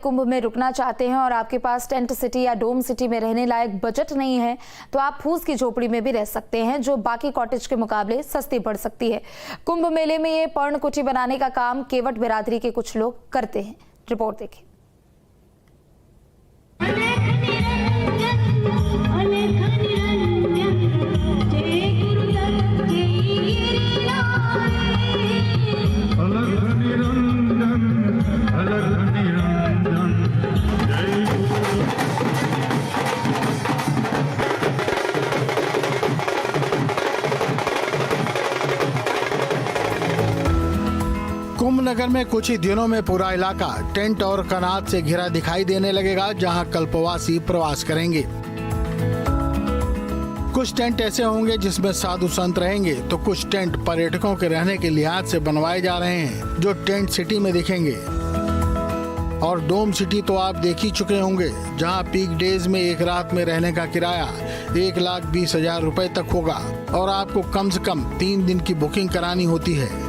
कुंभ में रुकना चाहते हैं और आपके पास टेंट सिटी या डोम सिटी में रहने लायक बजट नहीं है तो आप फूस की झोपड़ी में भी रह सकते हैं, जो बाकी कॉटेज के मुकाबले सस्ती पड़ सकती है। कुंभ मेले में ये पर्ण कुटी बनाने का काम केवट बिरादरी के कुछ लोग करते हैं। रिपोर्ट देखिए। कुंभ नगर में कुछ ही दिनों में पूरा इलाका टेंट और कनात से घिरा दिखाई देने लगेगा, जहां कल्पवासी प्रवास करेंगे। कुछ टेंट ऐसे होंगे जिसमें साधु संत रहेंगे, तो कुछ टेंट पर्यटकों के रहने के लिहाज से बनवाए जा रहे हैं, जो टेंट सिटी में दिखेंगे। और डोम सिटी तो आप देख ही चुके होंगे, जहां पीक डेज में एक रात में रहने का किराया 1,20,000 रुपए तक होगा और आपको कम से कम 3 दिन की बुकिंग करानी होती है।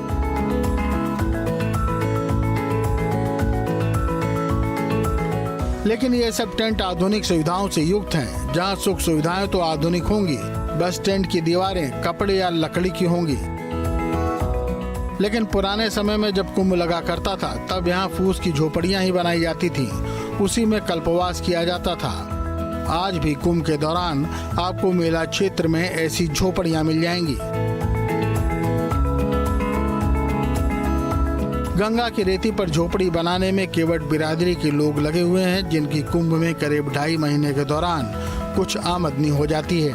लेकिन ये सब टेंट आधुनिक सुविधाओं से युक्त हैं, जहां सुख सुविधाएं तो आधुनिक होंगी, बस टेंट की दीवारें कपड़े या लकड़ी की होंगी। लेकिन पुराने समय में जब कुंभ लगा करता था, तब यहाँ फूस की झोपड़ियां ही बनाई जाती थीं, उसी में कल्पवास किया जाता था। आज भी कुंभ के दौरान आपको मेला क्षेत्र में ऐसी झोपड़ियां मिल जाएंगी। गंगा की रेती पर झोपड़ी बनाने में केवट बिरादरी के लोग लगे हुए हैं, जिनकी कुंभ में करीब 2.5 महीने के दौरान कुछ आमदनी हो जाती है।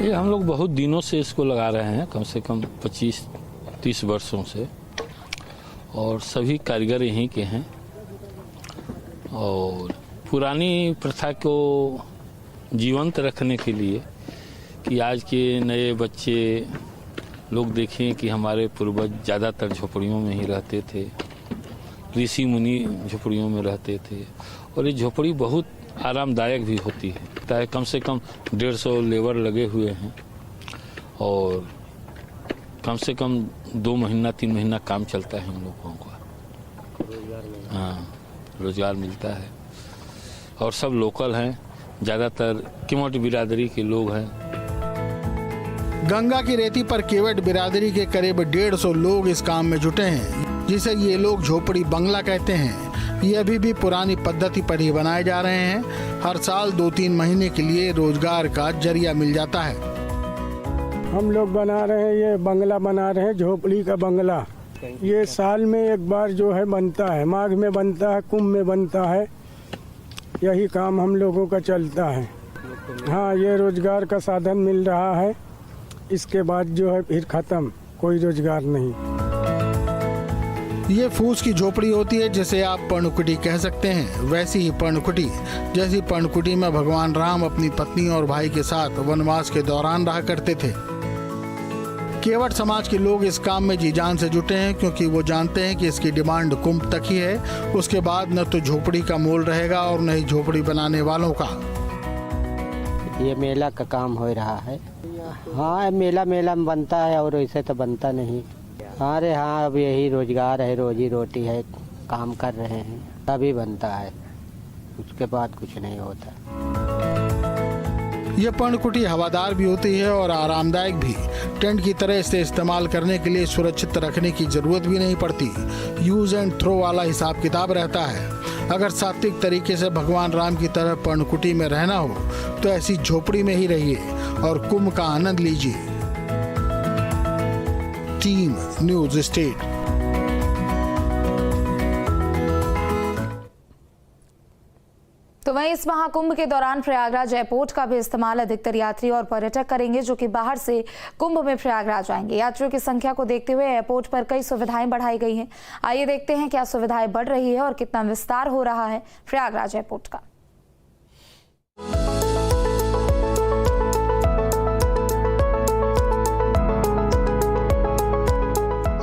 ये हम लोग बहुत दिनों से इसको लगा रहे हैं, कम से कम 25-30 वर्षों से, और सभी कारीगर यहीं के हैं। और पुरानी प्रथा को जीवंत रखने के लिए कि आज के नए बच्चे लोग देखें कि हमारे पूर्वज ज़्यादातर झोपड़ियों में ही रहते थे, ऋषि मुनि झोपड़ियों में रहते थे, और ये झोपड़ी बहुत आरामदायक भी होती है। कम से कम 150 लेबर लगे हुए हैं और कम से कम 2 महीना 3 महीना काम चलता है हम लोगों का। हाँ, रोजगार मिलता है और सब लोकल हैं, ज़्यादातर केवट बिरादरी के लोग हैं। गंगा की रेती पर केवट बिरादरी के करीब 150 लोग इस काम में जुटे हैं, जिसे ये लोग झोपड़ी बंगला कहते हैं। ये अभी भी पुरानी पद्धति पर ही बनाए जा रहे हैं। हर साल 2-3 महीने के लिए रोजगार का जरिया मिल जाता है। हम लोग बना रहे हैं, ये बंगला बना रहे हैं, झोपड़ी का बंगला। ये साल में एक बार जो है बनता है, माघ में बनता है, कुंभ में बनता है। यही काम हम लोगों का चलता है। हाँ, ये रोजगार का साधन मिल रहा है। इसके बाद जो है फिर खत्म, कोई रोजगार नहीं। ये फूस की झोपड़ी होती है, जिसे आप पर्णकुटी कह सकते हैं। वैसी ही पर्णकुटी, जैसी पर्णकुटी में भगवान राम अपनी पत्नी और भाई के साथ वनवास के दौरान रहा करते थे। केवट समाज के लोग इस काम में जी जान से जुटे हैं, क्योंकि वो जानते हैं कि इसकी डिमांड कुंभ तक ही है। उसके बाद न तो झोपड़ी का मोल रहेगा और न ही झोपड़ी बनाने वालों का। ये मेला का काम हो रहा है। हाँ, मेला में बनता है और ऐसे तो बनता नहीं। अरे हाँ, अब यही रोजगार है, रोजी रोटी है, काम कर रहे हैं, तभी बनता है, उसके बाद कुछ नहीं होता। ये पर्णकुटी हवादार भी होती है और आरामदायक भी। टेंट की तरह इसे इस्तेमाल करने के लिए सुरक्षित रखने की जरूरत भी नहीं पड़ती। यूज एंड थ्रो वाला हिसाब किताब रहता है। अगर सात्विक तरीके से भगवान राम की तरह पर्णकुटी में रहना हो तो ऐसी झोपड़ी में ही रहिए और कुंभ का आनंद लीजिए। Team news state. तो वहीं इस महाकुंभ के दौरान प्रयागराज एयरपोर्ट का भी इस्तेमाल अधिकतर यात्री और पर्यटक करेंगे, जो कि बाहर से कुंभ में प्रयागराज आएंगे। यात्रियों की संख्या को देखते हुए एयरपोर्ट पर कई सुविधाएं बढ़ाई गई हैं। आइए देखते हैं क्या सुविधाएं बढ़ रही है और कितना विस्तार हो रहा है प्रयागराज एयरपोर्ट का।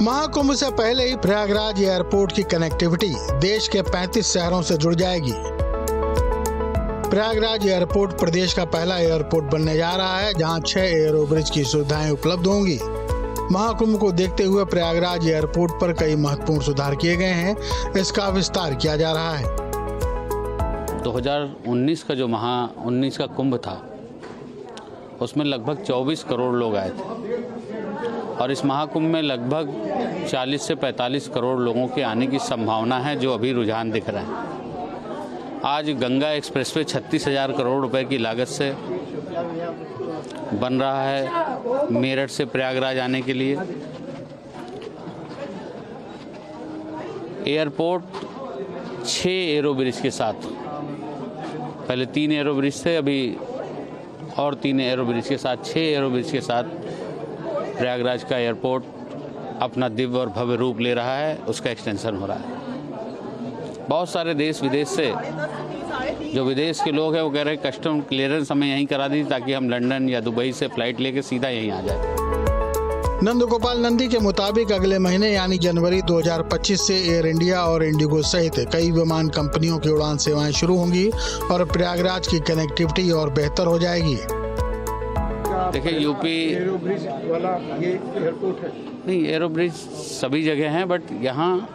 महाकुंभ से पहले ही प्रयागराज एयरपोर्ट की कनेक्टिविटी देश के 35 शहरों से जुड़ जाएगी। प्रयागराज एयरपोर्ट प्रदेश का पहला एयरपोर्ट बनने जा रहा है, जहां 6 एयरोब्रिज की सुविधाएं उपलब्ध होंगी। महाकुंभ को देखते हुए प्रयागराज एयरपोर्ट पर कई महत्वपूर्ण सुधार किए गए हैं। इसका विस्तार किया जा रहा है। 2019 का जो 19 का कुंभ था उसमें लगभग 24 करोड़ लोग आए थे और इस महाकुंभ में लगभग 40 से 45 करोड़ लोगों के आने की संभावना है, जो अभी रुझान दिख रहा है। आज गंगा एक्सप्रेसवे 36,000 करोड़ रुपए की लागत से बन रहा है मेरठ से प्रयागराज आने के लिए। एयरपोर्ट 6 एयरोब्रिज के साथ, पहले 3 एयरोब्रिज थे, अभी और 3 एयरोब्रिज के साथ 6 एयरोब्रिज के साथ प्रयागराज का एयरपोर्ट अपना दिव्य और भव्य रूप ले रहा है। उसका एक्सटेंशन हो रहा है। बहुत सारे देश विदेश से जो विदेश के लोग हैं वो कह रहे हैं कस्टम क्लियरेंस हमें यहीं करा दी ताकि हम लंदन या दुबई से फ्लाइट लेके सीधा यहीं आ जाए। नंदगोपाल नंदी के मुताबिक अगले महीने यानी जनवरी 2025 से एयर इंडिया और इंडिगो सहित कई विमान कंपनियों की उड़ान सेवाएं शुरू होंगी और प्रयागराज की कनेक्टिविटी और बेहतर हो जाएगी। देखिए यूपी एयरोब्रिज वाला ये एयरपोर्ट है। नहीं, एयरोब्रिज सभी जगह हैं, बट यहाँ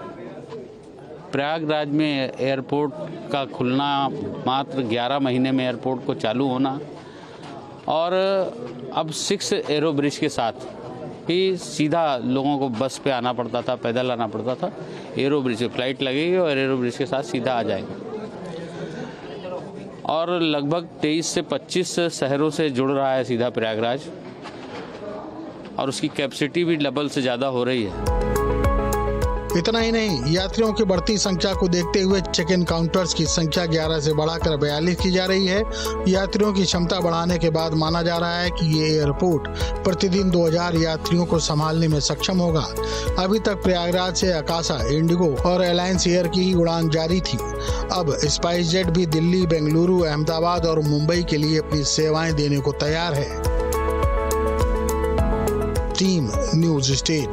प्रयागराज में एयरपोर्ट का खुलना, मात्र 11 महीने में एयरपोर्ट को चालू होना और अब 6 एयरोब्रिज के साथ ही सीधा लोगों को बस पे आना पड़ता था, पैदल आना पड़ता था। एयरोब्रिज पे फ्लाइट लगेगी और एयरोब्रिज के साथ सीधा आ जाएंगे और लगभग 23 से 25 शहरों से जुड़ रहा है सीधा प्रयागराज और उसकी कैपेसिटी भी डबल से ज़्यादा हो रही है। इतना ही नहीं, यात्रियों की बढ़ती संख्या को देखते हुए चेक इन काउंटर्स की संख्या 11 से बढ़ाकर 42 की जा रही है। यात्रियों की क्षमता बढ़ाने के बाद माना जा रहा है कि ये एयरपोर्ट प्रतिदिन 2000 यात्रियों को संभालने में सक्षम होगा। अभी तक प्रयागराज से आकाशा, इंडिगो और एलायंस एयर की ही उड़ान जारी थी। अब स्पाइसजेट भी दिल्ली, बेंगलुरु, अहमदाबाद और मुंबई के लिए अपनी सेवाएं देने को तैयार है। Team news state.